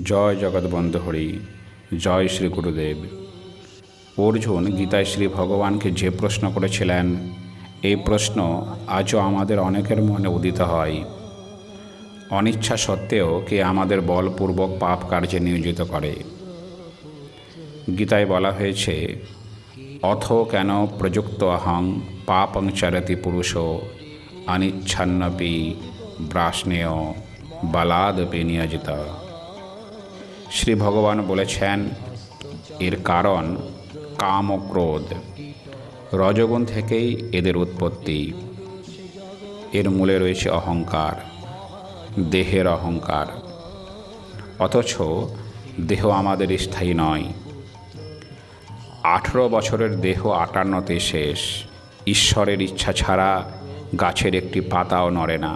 জয় জগৎবন্ধু হরি, জয় শ্রী গুরুদেব। অর্জুন গীতায় শ্রী ভগবানকে যে প্রশ্ন করেছিলেন, এই প্রশ্ন আজও আমাদের অনেকের মনে উদিত হয়। অনিচ্ছা সত্ত্বেও কে আমাদের বলপূর্বক পাপ কার্যে নিয়োজিত করে? গীতায় বলা হয়েছে, অথ কেন প্রযুক্ত অহং পাপং চরতি পুরুষ অনিচ্ছন্নপি ব্রাষ্ণেয় বালাদপি নিয়োজিত। শ্রী ভগবান বলেছেন, এর কারণ কাম ও ক্রোধ, রজগুণ থেকেই এদের উৎপত্তি। এর মূলে রয়েছে অহংকার, দেহের অহংকার। অথচ দেহ আমাদের স্থায়ী নয়। 18 বছরের দেহ 58তে শেষ। ঈশ্বরের ইচ্ছা ছাড়া গাছের একটি পাতাও নড়ে না।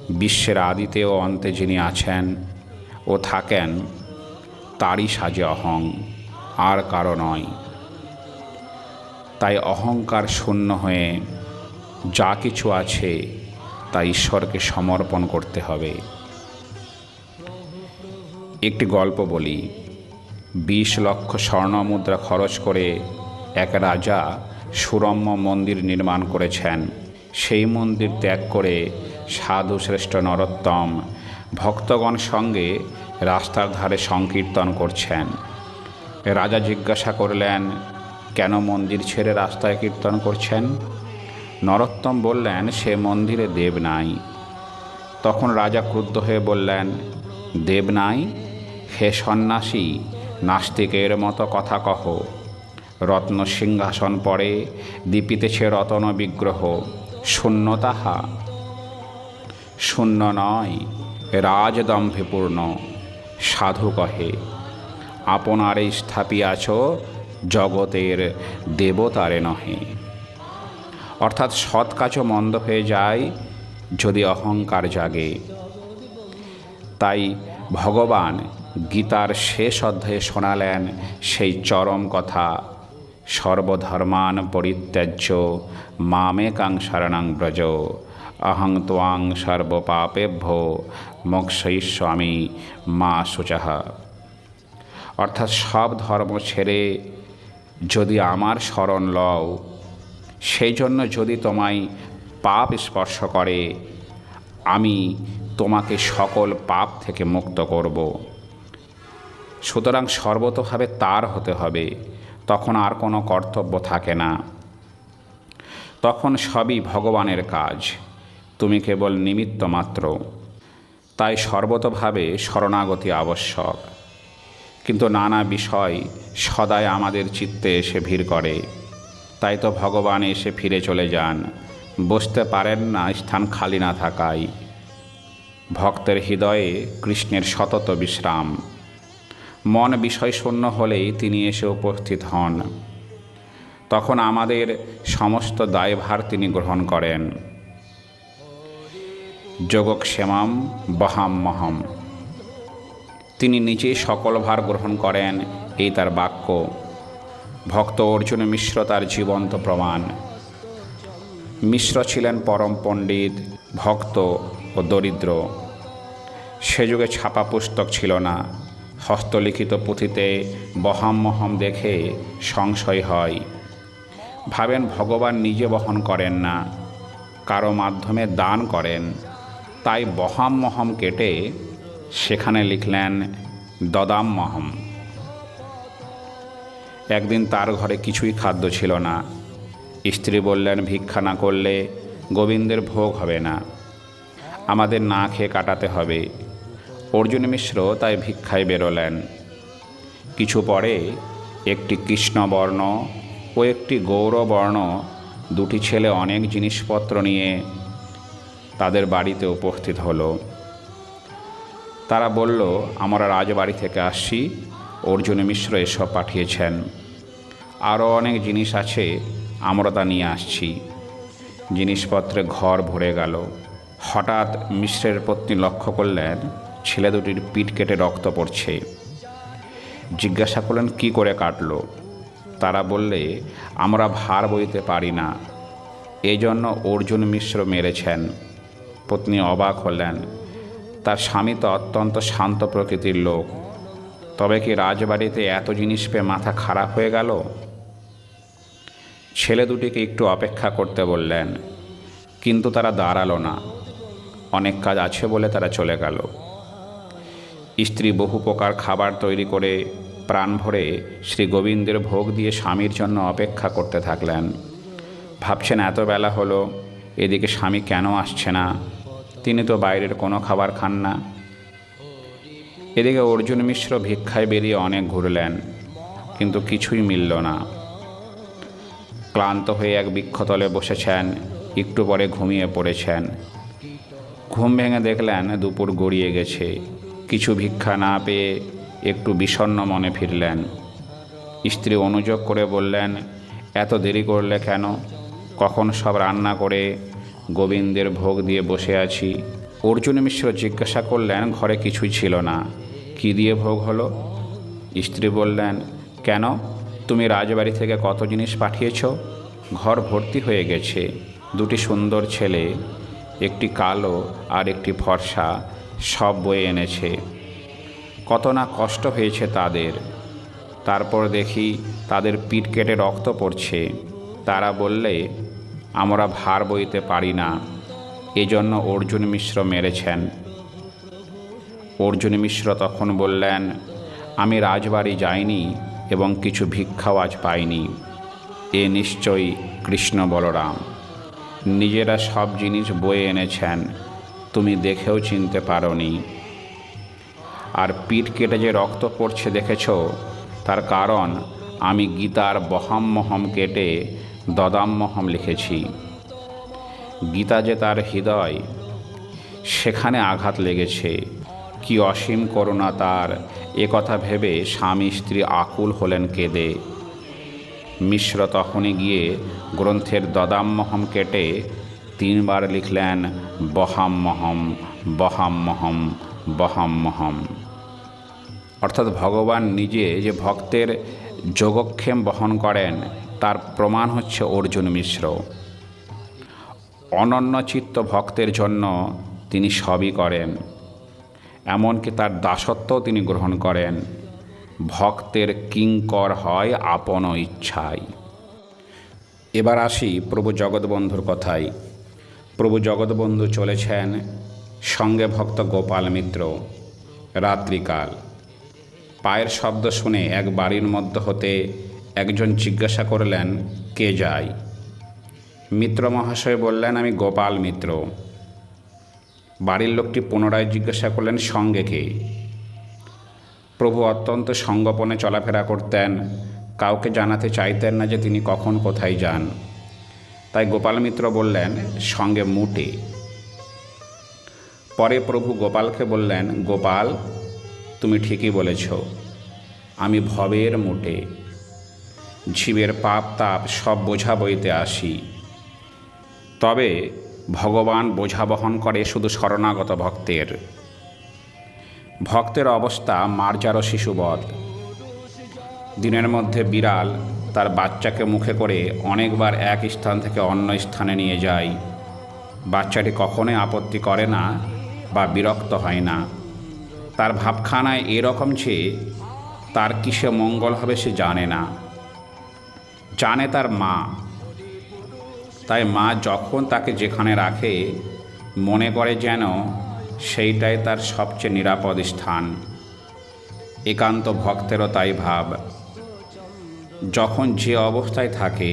বিশ্বের আদিতে ও অন্তে যিনি আছেন ও থাকেন, তারই সাজে অহং, আর কারো নয়। তাই অহংকার শূন্য হয়ে যা কিছু আছে তা ঈশ্বরকে সমর্পণ করতে হবে। একটি গল্প বলি। 20 লক্ষ স্বর্ণমুদ্রা খরচ করে এক রাজা সুরম্য মন্দির নির্মাণ করেছেন। সেই মন্দির ত্যাগ করে সাধু শ্রেষ্ঠ নরোত্তম ভক্তগণ সঙ্গে রাস্তার ধারে সংকীর্তন করছেন। রাজা জিজ্ঞাসা করলেন, কেন মন্দির ছেড়ে রাস্তায় কীর্তন করছেন? নরোত্তম বললেন, সে মন্দিরে দেব নাই। তখন রাজা ক্রুদ্ধ হয়ে বললেন, দেব নাই? হে সন্ন্যাসী, নাস্তিকের মতো কথা কহ। রত্ন সিংহাসন পরে দীপিতেছে রতন বিগ্রহ, শূন্য তাহা? শূন্য নয়, রাজদম্ভে পূর্ণ। সাধু কহে, আপনারে স্থাপিয়াছ জগতের দেবতারে নহে। অর্থাৎ সৎ কাজও মন্দ হয়ে যায় যদি অহংকার জাগে। তাই ভগবান গীতার শেষ অধ্যায়ে শোনালেন সেই চরম কথা, সর্বধর্মান পরিত্যাজ্য মামেকাং শরণং ব্রজ অহং ত্বাং সর্বপাপেভ্যো মোক্ষয়িষ্যামি মা শুচঃ। অর্থাৎ সব ধর্ম ছেড়ে যদি আমার শরণ লও, সেই জন্য যদি তোমায় পাপ স্পর্শ করে, আমি তোমাকে সকল পাপ থেকে মুক্ত করব। সুতরাং সর্বতোভাবে তার হতে হবে, তখন আর কোনো কর্তব্য থাকে না। তখন সবই ভগবানের কাজ, তুমি কেবল নিমিত্ত মাত্র। তাই সর্বতোভাবে শরণাগতি আবশ্যক। কিন্তু নানা বিষয় সদাই আমাদের চিত্তে এসে ভিড় করে। তাই তো ভগবান এসে ফিরে চলে যান, বসতে পারেন না স্থান খালি না থাকায়। ভক্তের হৃদয়ে কৃষ্ণের সতত বিশ্রাম। মন বিষয় শূন্য হলেই তিনি এসে উপস্থিত হন। তখন আমাদের সমস্ত দায়ভার তিনি গ্রহণ করেন। যোগক্ষেমম বহাম্যহম। তিনি নিজেই সকল ভার গ্রহণ করেন, এই তার বাক্য। ভক্ত অর্জুন মিশ্র তার জীবন্ত প্রমাণ। মিশ্র ছিলেন পরম পণ্ডিত, ভক্ত ও দরিদ্র। সে যুগে ছাপা পুস্তক ছিল না। হস্তলিখিত পুঁথিতে বহাম্যহম দেখে সংশয় হয়। ভাবেন ভগবান নিজে বহন করেন না, কারো মাধ্যমে দান করেন। তাই বহাম্যহম কেটে সেখানে লিখলেন দদাম্যহম। একদিন তার ঘরে কিছুই খাদ্য ছিল না। স্ত্রী বললেন, ভিক্ষা না করলে গোবিন্দের ভোগ হবে না, আমাদের না খেয়ে কাটাতে হবে। অর্জুন মিশ্র তাই ভিক্ষায় বেরোলেন। কিছু পরে একটি কৃষ্ণবর্ণ ও একটি গৌরবর্ণ দুটি ছেলে অনেক জিনিসপত্র নিয়ে তাদের বাড়িতে উপস্থিত হলো। তারা বলল, আমরা রাজবাড়ি থেকে আসছি, অর্জুন মিশ্র এসব পাঠিয়েছেন। আরও অনেক জিনিস আছে, আমরা তা নিয়ে আসছি। জিনিসপত্রে ঘর ভরে গেল। হঠাৎ মিশ্রের পত্নী লক্ষ্য করলেন ছেলে দুটির পিঠ কেটে রক্ত পড়ছে। জিজ্ঞাসা করলেন, কি করে কাটলো? তারা বললে, আমরা ভার বইতে পারি না, এই জন্য অর্জুন মিশ্র মেরেছেন। পত্নী অবাক হলেন, তার স্বামী তো অত্যন্ত শান্ত প্রকৃতির লোক, তবে কি রাজবাড়িতে এত জিনিস পেয়ে মাথা খারাপ হয়ে গেল? ছেলে দুটিকে একটু অপেক্ষা করতে বললেন, কিন্তু তারা দাঁড়ালো না। অনেক কাজ আছে বলে তারা চলে গেল। স্ত্রী বহু প্রকার খাবার তৈরি করে প্রাণ ভরে শ্রী গোবিন্দের ভোগ দিয়ে স্বামীর জন্য অপেক্ষা করতে থাকলেন। ভাবছেন, এত বেলা হলো, এদিকে স্বামী কেন আসছে না? তিনি তো বাইরের কোনো খাবার খান না। এদিকে অর্জুন মিশ্র ভিক্ষায় বেরিয়ে অনেক ঘুরলেন, কিন্তু কিছুই মিলল না। ক্লান্ত হয়ে এক বৃক্ষতলে বসেছেন, একটু পরে ঘুমিয়ে পড়েছেন। ঘুম ভেঙে দেখলেন দুপুর গড়িয়ে গেছে। কিছু ভিক্ষা না পেয়ে একটু বিষণ্ণ মনে ফিরলেন। স্ত্রী অনুযোগ করে বললেন, এত দেরি করলে কেন? কখন সব রান্না করে গোবিন্দের ভোগ দিয়ে বসে আছি। অর্জুন মিশ্র জিজ্ঞাসা করলেন, ঘরে কিছুই ছিল না, কি দিয়ে ভোগ হলো? স্ত্রী বললেন, কেন, তুমি রাজবাড়ি থেকে কত জিনিস পাঠিয়েছ? ঘর ভর্তি হয়ে গেছে। দুটি সুন্দর ছেলে, একটি কালো আর একটি ফর্সা, সব বয়ে এনেছে। কত না কষ্ট হয়েছে তাদের। তারপর দেখি তাদের পিঠ কেটে রক্ত পড়ছে। তারা বললে, আমরা ভার বইতে পারি না, এজন্য অর্জুন মিশ্র মেরেছেন। অর্জুন মিশ্র তখন বললেন, আমি রাজবাড়ি যাইনি এবং কিছু ভিক্ষাও আজ পাইনি। এ নিশ্চয়ই কৃষ্ণ বলরাম নিজেরা সব জিনিস বয়ে এনেছেন, তুমি দেখেও চিনতে পারোনি। আর পিঠ কেটে যে রক্ত পড়ছে দেখেছ, তার কারণ আমি গীতার বহাম্মহম কেটে দদাম্মহম লিখেছি। গীতা যে তার হৃদয়, সেখানে আঘাত লেগেছে। কি অসীম করুণা তার, এ কথা ভেবে স্বামী স্ত্রী আকুল হলেন কেঁদে। মিশ্র তখনই গিয়ে গ্রন্থের দদাম্মহম কেটে 3 বার লিখলেন, বহাম্মহম বহাম্মহম বহাম্মহম। অর্থাৎ ভগবান নিজে যে ভক্তের যোগক্ষেম বহন করেন, তার প্রমাণ হচ্ছে অর্জুন মিশ্র। অনন্য চিত্ত ভক্তের জন্য তিনি সবই করেন, এমনকি তার দাসত্বও তিনি গ্রহণ করেন। ভক্তের কিঙ্কর হয় আপন ইচ্ছায়। এবার আসি প্রভু জগৎবন্ধুর কথায়। প্রভু জগৎবন্ধু চলেছেন, সঙ্গে ভক্ত গোপাল মিত্র। রাত্রিকাল পায়ের শব্দ শুনে এক বাড়ির মধ্য হতে একজন জিজ্ঞাসা করলেন, কে যায়? মিত্র মহাশয় বললেন, আমি গোপাল মিত্র। বাড়ির লোকটি পুনরায় জিজ্ঞাসা করলেন, সঙ্গে কে? প্রভু অত্যন্ত সঙ্গোপনে চলাফেরা করতেন, কাউকে জানাতে চাইতেন না যে তিনি কখন কোথায় যান। তাই গোপাল মিত্র বললেন, সঙ্গে মুটে। পরে প্রভু গোপালকে বললেন, গোপাল, তুমি ঠিকই বলেছ, আমি ভবের মুটে। জীবের পাপ তাপ সব বোঝা বইতে আসি। তবে ভগবান বোঝা বহন করে শুধু শরণাগত ভক্তের। ভক্তের অবস্থা মার্জার শিশুবৎ। দিনের মধ্যে বিড়াল তার বাচ্চাকে মুখে করে অনেকবার এক স্থান থেকে অন্য স্থানে নিয়ে যায়। বাচ্চাটি কখনোই আপত্তি করে না বা বিরক্ত হয় না। তার ভাবখানায় এরকম যে তার কিসে মঙ্গল হবে সে জানে না, জানে তার মা। তাই মা যখন তাকে যেখানে রাখে মনে করে যেন সেইটাই তার সবচেয়ে নিরাপদ স্থান। একান্ত ভক্তেরও তাই ভাব। যখন যে অবস্থায় থাকে,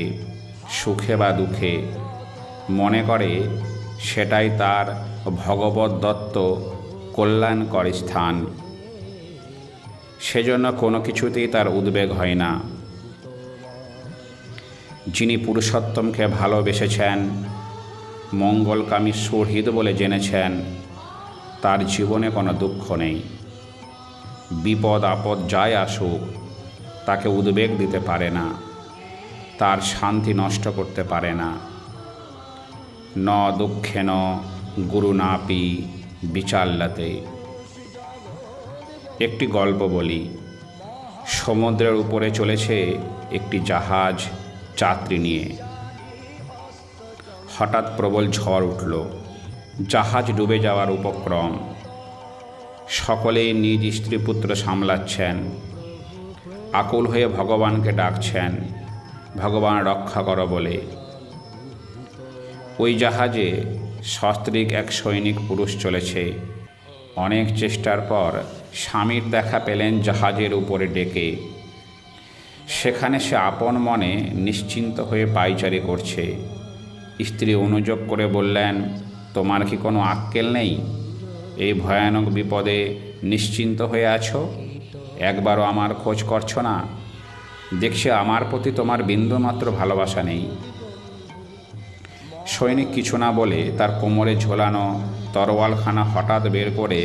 সুখে বা দুঃখে, মনে করে সেটাই তার ভগবত দত্ত কল্যাণকর স্থান। সেজন্য কোনো কিছুতেই তার উদ্বেগ হয় না। যিনি পুরুষোত্তমকে ভালোবেসেছেন, মঙ্গলকামী সুহৃদ বলে জেনেছেন, তার জীবনে কোনো দুঃখ নেই। বিপদ আপদ যাই আসুক, তাকে উদ্বেগ দিতে পারে না, তার শান্তি নষ্ট করতে পারে না। ন দুঃখেন গুরুনাপি বিচাল্লাতে। একটি গল্প বলি। সমুদ্রের উপরে চলেছে একটি জাহাজ যাত্রী নিয়ে। হঠাৎ প্রবল ঝড় উঠল, জাহাজ ডুবে যাওয়ার উপক্রম। সকলেই নিজ স্ত্রীপুত্র সামলাচ্ছেন, আকুল হয়ে ভগবানকে ডাকছেন, ভগবান রক্ষা করো বলে। ওই জাহাজে সস্ত্রীক এক সৈনিক পুরুষ চলেছে। অনেক চেষ্টার পর স্বামীর দেখা পেলেন জাহাজের উপরে ডেকে। সেখানে সে আপন মনে নিশ্চিন্ত হয়ে পায়চারি করছে। স্ত্রী অনুযোগ করে বললেন, তোমার কি কোনো আক্কেল নেই? এই ভয়ানক বিপদে নিশ্চিন্ত হয়ে আছো, একবারও আমার খোঁজ করছো না। দেখছি আমার প্রতি তোমার বিন্দুমাত্র ভালোবাসা নেই। সৈনিক কিছু না বলে তার কোমরে ঝোলানো তরোয়ালখানা হঠাৎ বের করে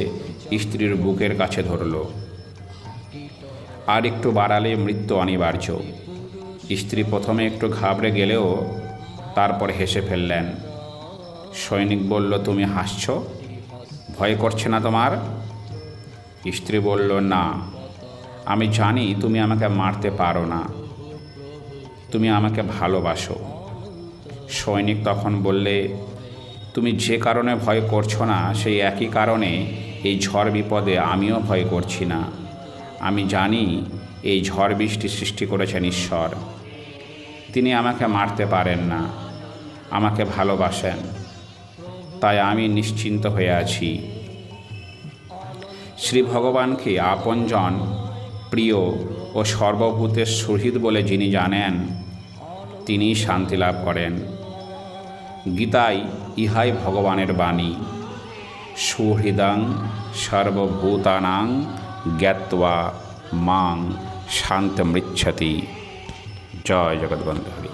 স্ত্রীর বুকের কাছে ধরল। আর একটু বাড়ালে মৃত্যু অনিবার্য। স্ত্রী প্রথমে একটু ঘাবড়ে গেলেও তারপর হেসে ফেললেন। সৈনিক বলল, তুমি হাসছ? ভয় করছে না তোমার? স্ত্রী বলল, না, আমি জানি তুমি আমাকে মারতে পারো না, তুমি আমাকে ভালোবাসো। সৈনিক তখন বললে, তুমি যে কারণে ভয় করছো না সেই একই কারণে এই ঝড় বিপদে আমিও ভয় করছি না। আমি জানি এই ঝড় বৃষ্টি সৃষ্টি করেছেন ঈশ্বর। তিনি আমাকে মারতে পারেন না, আমাকে ভালোবাসেন, তাই আমি নিশ্চিন্ত হয়ে আছি। শ্রী ভগবানকে আপনজন, প্রিয় ও সর্বভূতের সুহৃদ বলে যিনি জানেন, তিনিই শান্তি লাভ করেন। গীতায় ইহাই ভগবানের বাণী, সুহৃদং সর্বভূতানাং জ্ঞাত্বা মাং শান্তমৃচ্ছতি। জয় জগদ্বন্ধু হরি।